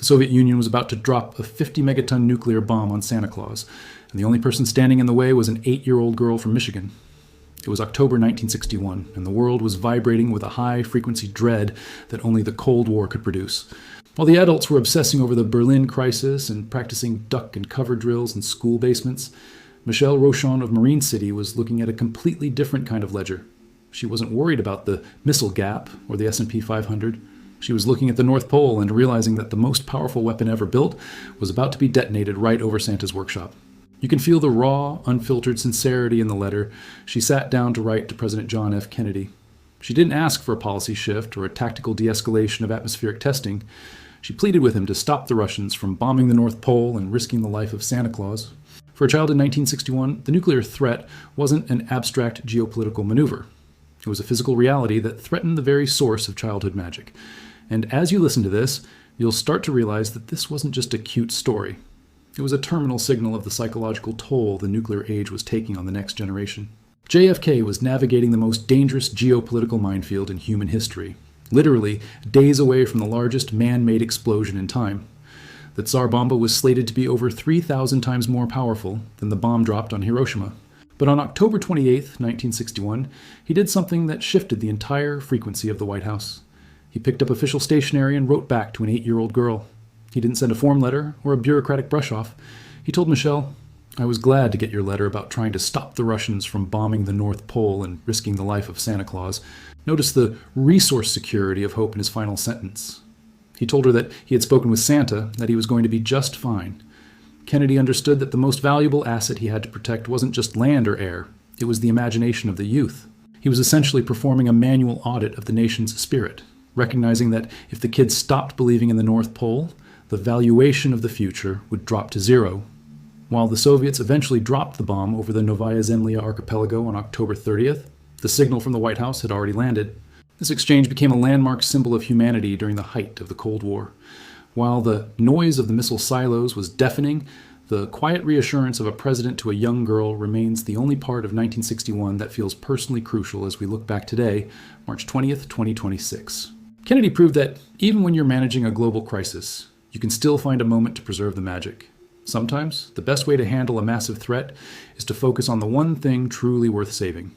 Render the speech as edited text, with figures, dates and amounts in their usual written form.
Soviet Union was about to drop a 50-megaton nuclear bomb on Santa Claus, and the only person standing in the way was an 8-year-old girl from Michigan. It was October 1961, and the world was vibrating with a high-frequency dread that only the Cold War could produce. While the adults were obsessing over the Berlin crisis and practicing duck and cover drills in school basements, Michelle Rochon of Marine City was looking at a completely different kind of ledger. She wasn't worried about the missile gap or the S&P 500. She was looking at the North Pole and realizing that the most powerful weapon ever built was about to be detonated right over Santa's workshop. You can feel the raw, unfiltered sincerity in the letter she sat down to write to President John F. Kennedy. She didn't ask for a policy shift or a tactical de-escalation of atmospheric testing. She pleaded with him to stop the Russians from bombing the North Pole and risking the life of Santa Claus. For a child in 1961, the nuclear threat wasn't an abstract geopolitical maneuver. It was a physical reality that threatened the very source of childhood magic. And as you listen to this, you'll start to realize that this wasn't just a cute story. It was a terminal signal of the psychological toll the nuclear age was taking on the next generation. JFK was navigating the most dangerous geopolitical minefield in human history, literally days away from the largest man-made explosion in time. The Tsar Bomba was slated to be over 3,000 times more powerful than the bomb dropped on Hiroshima. But on October 28, 1961, he did something that shifted the entire frequency of the White House. He picked up official stationery and wrote back to an 8-year-old girl. He didn't send a form letter or a bureaucratic brush-off. He told Michelle, "I was glad to get your letter about trying to stop the Russians from bombing the North Pole and risking the life of Santa Claus." Notice the resource security of hope in his final sentence. He told her that he had spoken with Santa, that he was going to be just fine. Kennedy understood that the most valuable asset he had to protect wasn't just land or air. It was the imagination of the youth. He was essentially performing a manual audit of the nation's spirit, recognizing that if the kids stopped believing in the North Pole, the valuation of the future would drop to zero. While the Soviets eventually dropped the bomb over the Novaya Zemlya archipelago on October 30th, the signal from the White House had already landed. This exchange became a landmark symbol of humanity during the height of the Cold War. While the noise of the missile silos was deafening, the quiet reassurance of a president to a young girl remains the only part of 1961 that feels personally crucial as we look back today, March 20th, 2026. Kennedy proved that even when you're managing a global crisis, you can still find a moment to preserve the magic. Sometimes, the best way to handle a massive threat is to focus on the one thing truly worth saving.